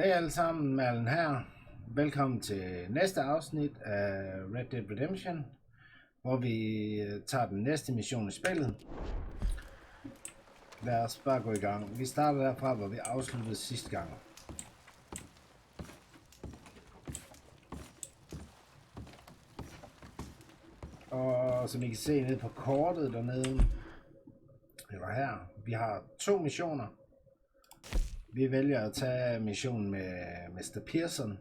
Hej alle sammen, Merlin her. Velkommen til næste afsnit af Red Dead Redemption, hvor vi tager den næste mission i spillet. Lad os bare gå i gang. Vi starter derfra, hvor vi afsluttede sidste gang. Og som I kan se nede på kortet dernede, eller her, vi har 2 missioner. Vi vælger at tage missionen med Mr. Pearson,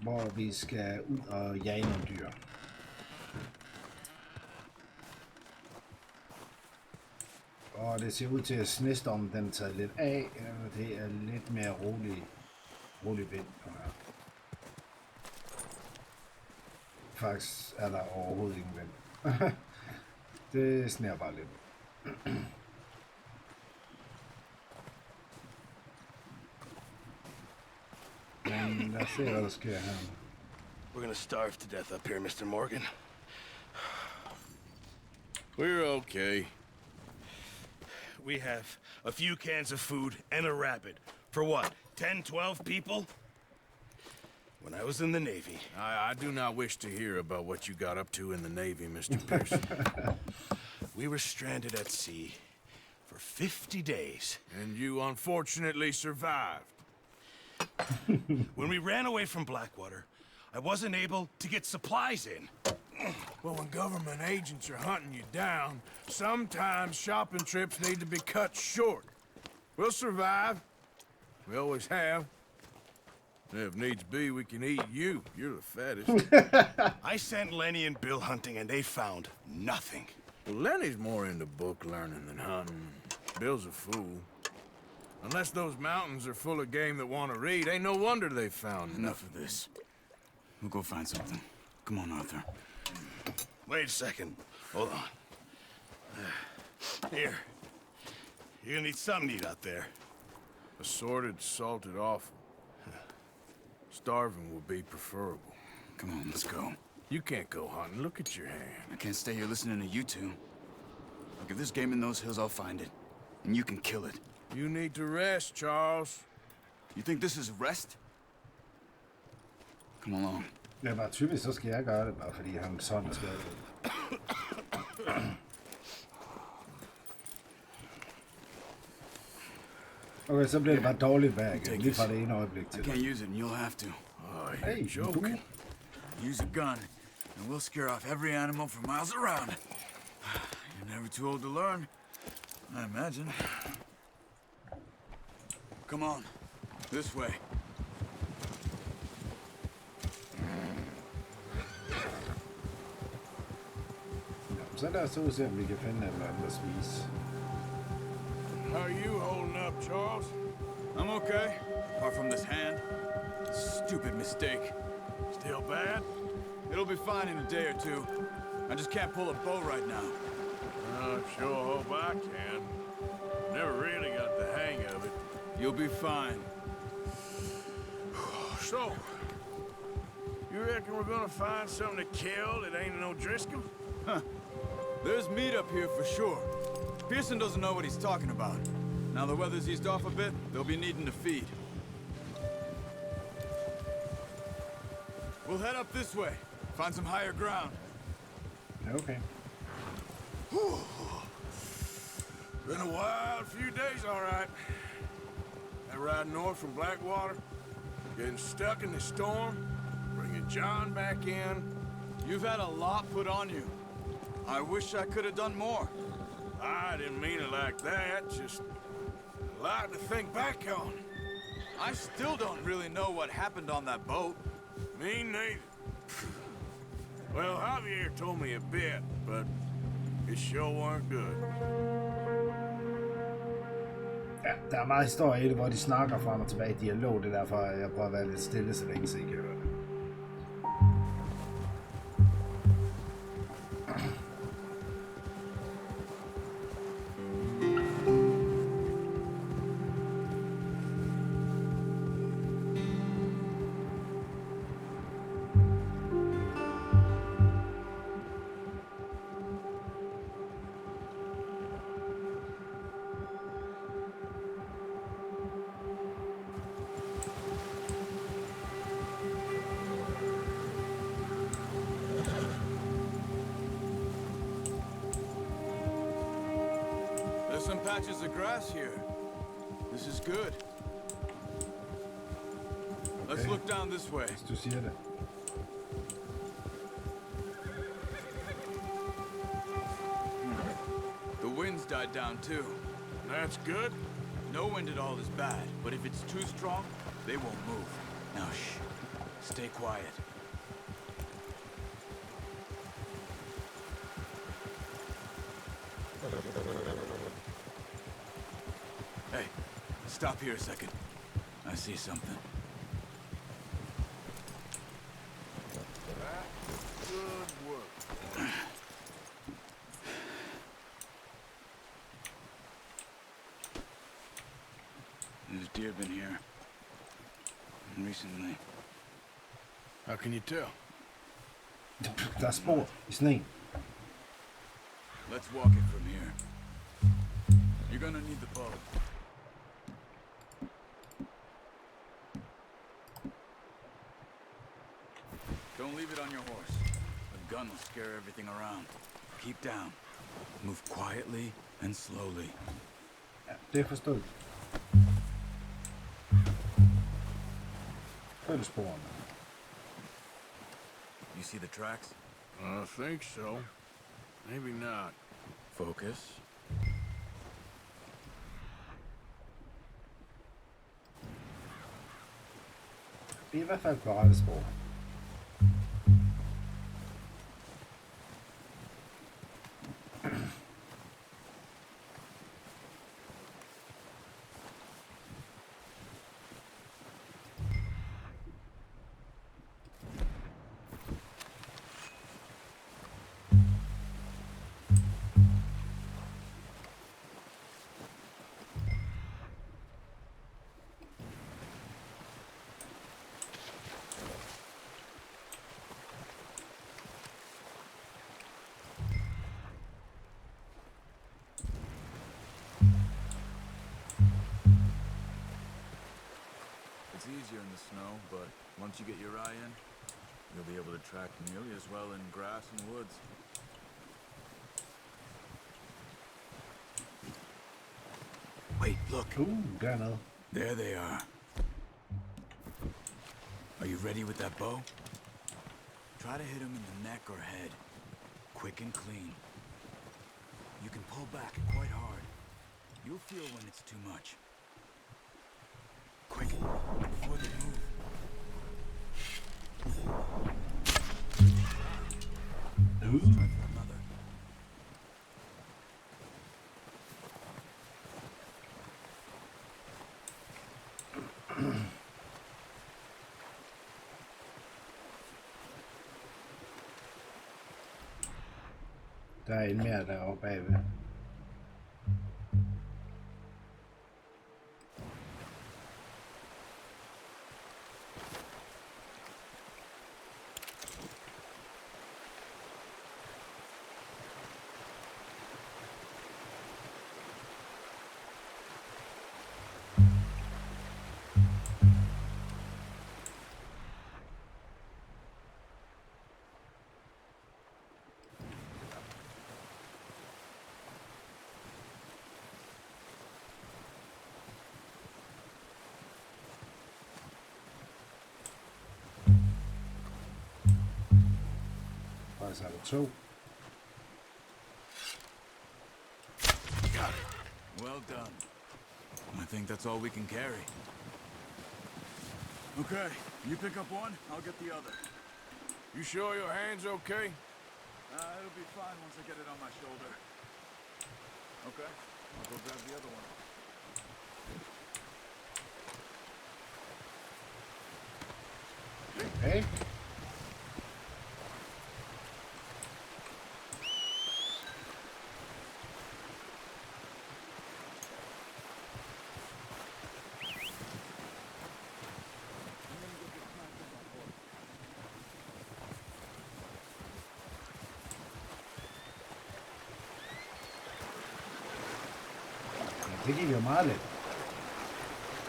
hvor vi skal ud og jage nogle dyr. Og det ser ud til, at snestormen den er taget lidt af, og det er lidt mere rolig vind på her. Faktisk er der overhovedet ingen vind. Det sner bare lidt. Men lad os se, hvad der sker her. We're gonna starve to death up here, Mr. Morgan. We're okay. We have a few cans of food and a rabbit. For what, 10, 12 people? When I was in the Navy. I do not wish to hear about what you got up to in the Navy, Mr. Pearson. We were stranded at sea for 50 days. And you unfortunately survived. When we ran away from Blackwater, I wasn't able to get supplies in. Well, when government agents are hunting you down, sometimes shopping trips need to be cut short. We'll survive. We always have. If needs be, we can eat you. You're the fattest. I sent Lenny and Bill hunting, and they found nothing. Well, Lenny's more into book learning than hunting. Bill's a fool. Unless those mountains are full of game that want to read, ain't no wonder they found Enough of this. We'll go find something. Come on, Arthur. Wait a second. Hold on. Here. You're gonna need something to eat out there. Assorted, salted offal. Starving will be preferable. Come on, let's go. You can't go hunting. Look at your hand. I can't stay here listening to you two. Look, if there's game in those hills, I'll find it. And you can kill it. You need to rest, Charles. You think this is rest? Come along. Det er bare typisk, så skal jeg gøre det, bare fordi han sådan skal. Okay, så bliver det bare dårligt vejr igen, lige fra det ene øjeblik til I can't use it, and you'll have to. Oh, you're Hey, joking. Use a gun, and we'll scare off every animal for miles around. You're never too old to learn, I imagine. Come on, this way. Så lad os så se, om vi kan finde et eller andet at spise. How are you holding up, Charles? I'm okay, apart from this hand. Stupid mistake. Still bad? It'll be fine in a day or two. I just can't pull a bow right now. I sure hope I can. Never really got the hang of it. You'll be fine. So, you reckon we're gonna find something to kill that ain't no Driscoll? Huh. There's meat up here for sure. Pearson doesn't know what he's talking about. Now the weather's eased off a bit, they'll be needing to feed. We'll head up this way. Find some higher ground. Okay. Been a wild few days, all right. That ride north from Blackwater, getting stuck in the storm, bringing John back in. You've had a lot put on you. I wish I could have done more. I didn't mean it like that, just a lot to think back on. I still don't really know what happened on that boat. Me neither. Well, Javier told me a bit, but it sure weren't good. Ja, der er meget historie i det, hvor de snakker frem og tilbage i dialog. Det er derfor, jeg prøver at være lidt stille, så længe så I kan høre det. patches of grass here. This is good. Let's Okay. look down this way. Hvis du siger det. The wind's died down too. That's good. No wind at all is bad, but if it's too strong, they won't move. Now shh. Stay quiet. Hey, stop here a second. I see something. Good work. There's deer been here. Recently. How can you tell? Der er spor i sneen. Let's walk it from here. You're gonna need the bow. Don't leave it on your horse. A gun will scare everything around. Keep down. Move quietly and slowly. Ja, det er forstået. Følg sporene. You see the tracks? I think so. Maybe not. Focus. Vi er i hvert fald på rette spor. It's easier in the snow, but once you get your eye in, you'll be able to track nearly as well in grass and woods. Wait, look. Dernede. There they are. Are you ready with that bow? Try to hit him in the neck or head. Quick and clean. You can pull back quite hard. You'll feel when it's too much. Quick, before they move. Let's try for another. Der er en mere deroppe bagved. Faktisk er der to. Got it. Well done. I think that's all we can carry. Okay, you pick up one, I'll get the other. You sure your hand's okay? It'll be fine once I get it on my shoulder. Okay, I'll go grab the other one. Okay. Det gik jo meget let.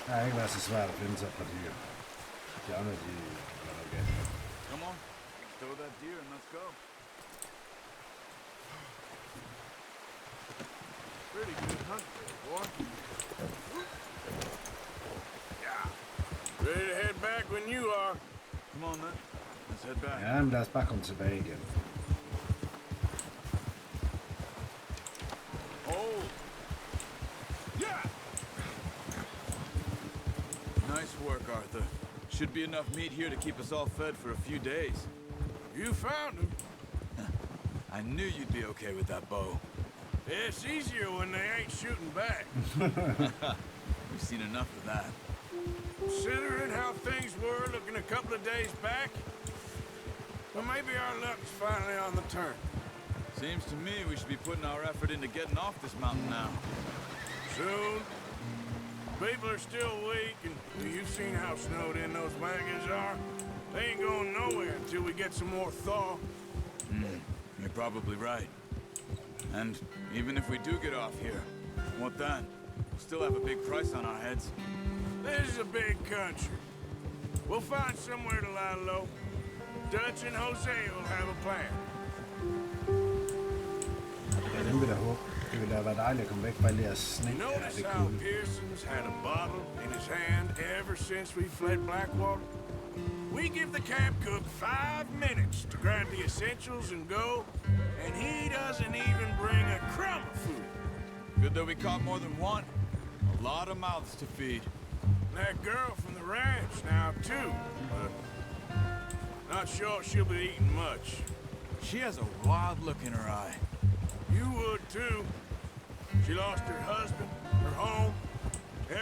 Det har ikke været så svært at finde sig fra dyr. De andre, de gør noget galt. Come on, throw that deer and let's go. Pretty good hunt there, boy. Yeah. Ready to head back when you are. Come on, then. Let's head back. Ja, men lad os bare komme tilbage igen. Oh. Yeah. Nice work, Arthur. Should be enough meat here to keep us all fed for a few days. You found him. I knew you'd be okay with that bow. It's easier when they ain't shooting back. We've seen enough of that. Considering how things were looking a couple of days back, well, maybe our luck's finally on the turn. Seems to me we should be putting our effort into getting off this mountain now. Soon. People are still weak, and you've seen how snowed in those wagons are. They ain't going nowhere until we get some more thaw. You're probably right. And even if we do get off here, what then? We'll still have a big price on our heads. This is a big country. We'll find somewhere to lie low. Dutch and Jose will have a plan. Ja, den vil jeg håbe. Det ville da være dejligt at komme væk fra alle de her sne. You Ja, notice det er how cool. Pearson's had a bottle in his hand ever since we fled Blackwater? We give the camp cook 5 minutes to grab the essentials and go, and he doesn't even bring a crumb of food. Good that we caught more than one. A lot of mouths to feed. That girl from the ranch now, too, but not sure she'll be eating much. She has a wild look in her eye. You would, too. She lost her husband, her home,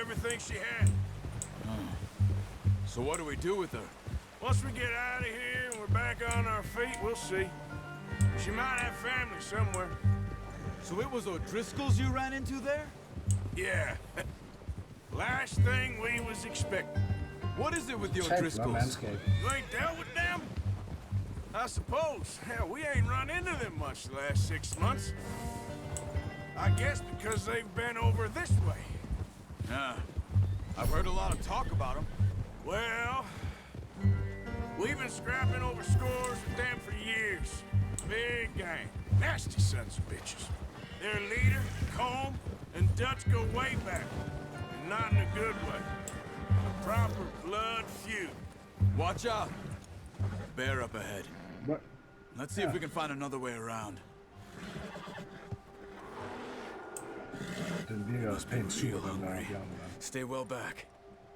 everything she had. So what do we do with her? Once we get out of here and we're back on our feet, we'll see. She might have family somewhere. So it was O'Driscoll's you ran into there? Yeah. Last thing we was expecting. What is it with the Tæt flot O'Driscolls? landskab. You ain't dealt with them? I suppose. Hell, we ain't run into them much the last 6 months. I guess because they've been over this way. Yeah. I've heard a lot of talk about them. Well, we've been scrapping over scores with them for years. Big gang. Nasty sons of bitches. Their leader, Combe, and Dutch go way back. And not in a good way. A proper blood feud. Watch out. Bear up ahead. What? Let's see if we can find another way around. Den virker også pænt sur, Real den der hungry. bjørn. Stay well back.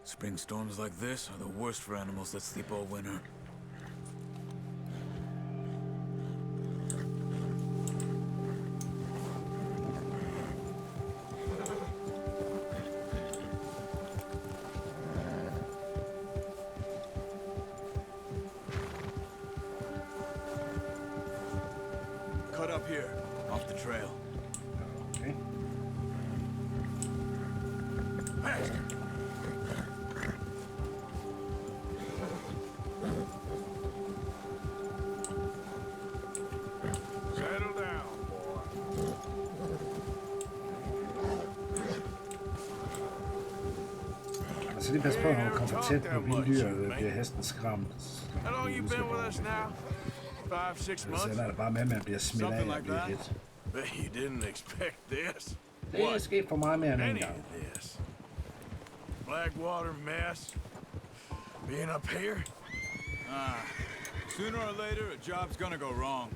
Spring storms like this are the worst for animals that sleep all winter. Cut up here, off the trail. Okay. Faster. Settle down, boy. Altså lige pas på, når man kommer tæt på vilddyret, bliver hesten skræmt. How long you been with us now? 5, 6 Så months? ender det bare med, at man bliver smidt af Something og like bliver that. hit. Bet you didn't expect this. Det er sket for mig mere end en Any gang. of this. Blackwater mess. Being up here? Sooner or later, a job's gonna go wrong.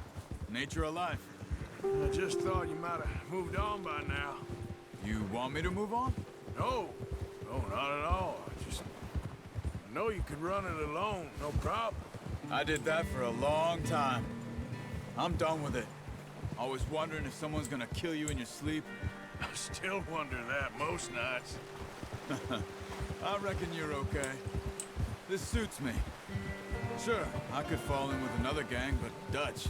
Nature of life. I just thought you might have moved on by now. You want me to move on? No, not at all. I know you could run it alone, no problem. I did that for a long time. I'm done with it. Always wondering if someone's gonna kill you in your sleep. I still wonder that most nights. I reckon you're okay. This suits me. Sure, I could fall in with another gang, but Dutch.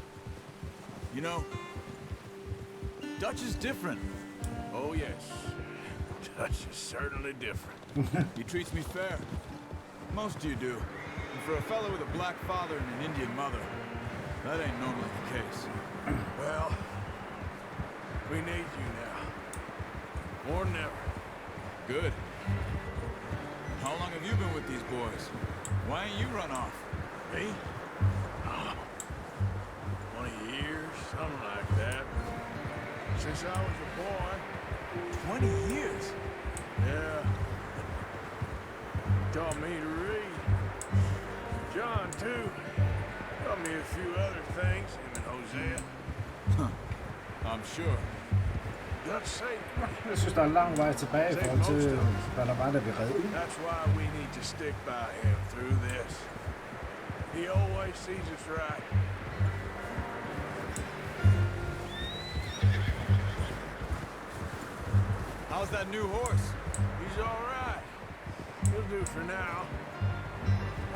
You know, Dutch is different. Oh, yes. Dutch is certainly different. He treats me fair. Most of you do. And for a fellow with a black father and an Indian mother, that ain't normally the case. Well, we need you now. More than ever. Good. How long have you been with these boys? Why ain't you run off? Me? Oh, 20 years, something like that. Since I was a boy, 20 years. Yeah. Taught me to read. John, too. Taught me a few other things, him and Hosea. I'm sure. Dutch saved me. Jeg synes, der er lang vej tilbage i forhold til, hvad der var, da vi redde ud. That's why we need to stick by him through this. He always sees us right. How's that new horse? He's all right. He'll do for now.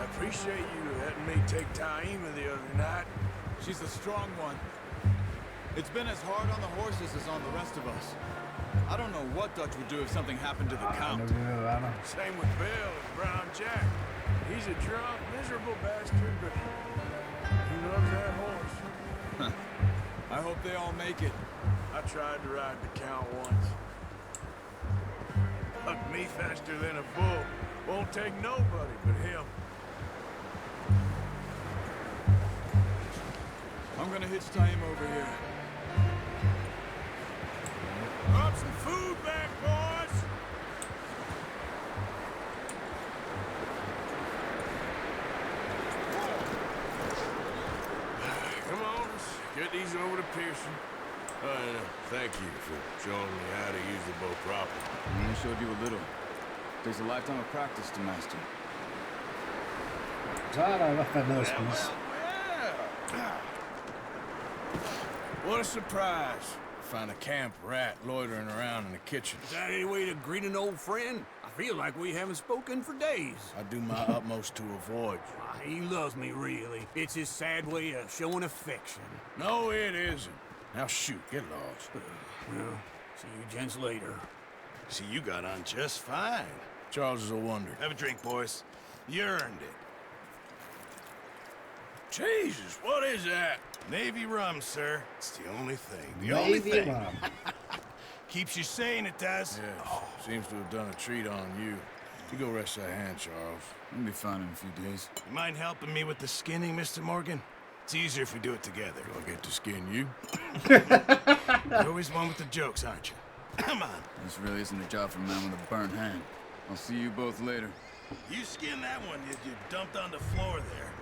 I appreciate you letting me take Taima the other night. She's a strong one. It's been as hard on the horses as on the rest of us. I don't know what Dutch would do if something happened to the Nu Count. er vi ved at være der. Same with Bill and Brown Jack. He's a drunk, miserable bastard, but he loves that horse. I hope they all make it. I tried to ride the Count once. Hugged me faster than a bull. Won't take nobody but him. I'm gonna hitch Taima over here. Brought some food back, boys! Come on, let's get these over to Pearson. Thank you for showing me how to use the bow properly. I showed you a little. Takes a lifetime of practice to master. Så er der i hvert fald noget at spise. What a surprise. Find a camp rat loitering around in the kitchen. Is that any way to greet an old friend? I feel like we haven't spoken for days. I do my utmost to avoid you. He loves me, really. It's his sad way of showing affection. No, it isn't. Now shoot, get lost. Well, see you gents later. See, you got on just fine. Charles is a wonder. Have a drink, boys. You earned it. Jesus, what is that? Navy rum, sir. It's the only thing. The only Navy thing. rum. Keeps you sane, it does. Yes, seems to have done a treat on you. You go rest that hand, Charles. I'll be fine in a few days. You mind helping me with the skinning, Mr. Morgan? It's easier if we do it together. Do I get to skin you? You're always one with the jokes, aren't you? Come on. This really isn't a job for a man with a burnt hand. I'll see you both later. You skin that one you dumped on the floor there.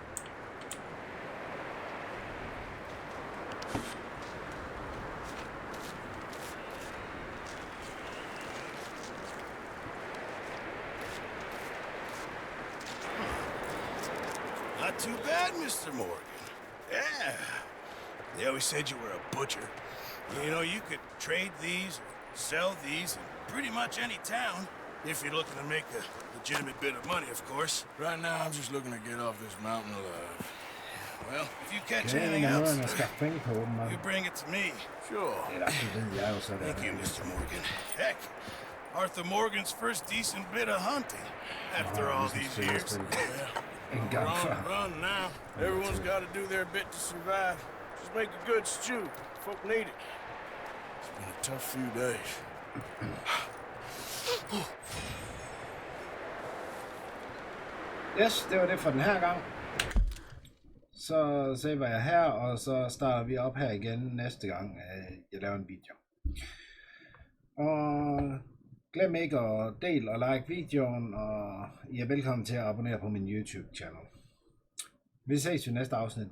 Not too bad, Mr. Morgan. Yeah. They always said you were a butcher. You know, you could trade these or sell these in pretty much any town. If you're looking to make a legitimate bit of money, of course. Right now, I'm just looking to get off this mountain alive. Well, if you catch Det er anything en af else, måderne at skaffe penge på, åbenbart. you bring it to me. Sure. Eller, det ved jeg jo så. Thank you, Mr. Morgan. Heck, Arthur Morgan's first decent bit of hunting after all these years. En gang før. Run now. Everyone's got to do their bit to survive. Just make a good stew. Folk need it. It's been a tough few days. Yes, det var det for den her gang. Så saver jeg her, og så starter vi op her igen næste gang, jeg laver en video. Og glem ikke at dele og like videoen, og I er velkommen til at abonnere på min YouTube channel. Vi ses i næste afsnit.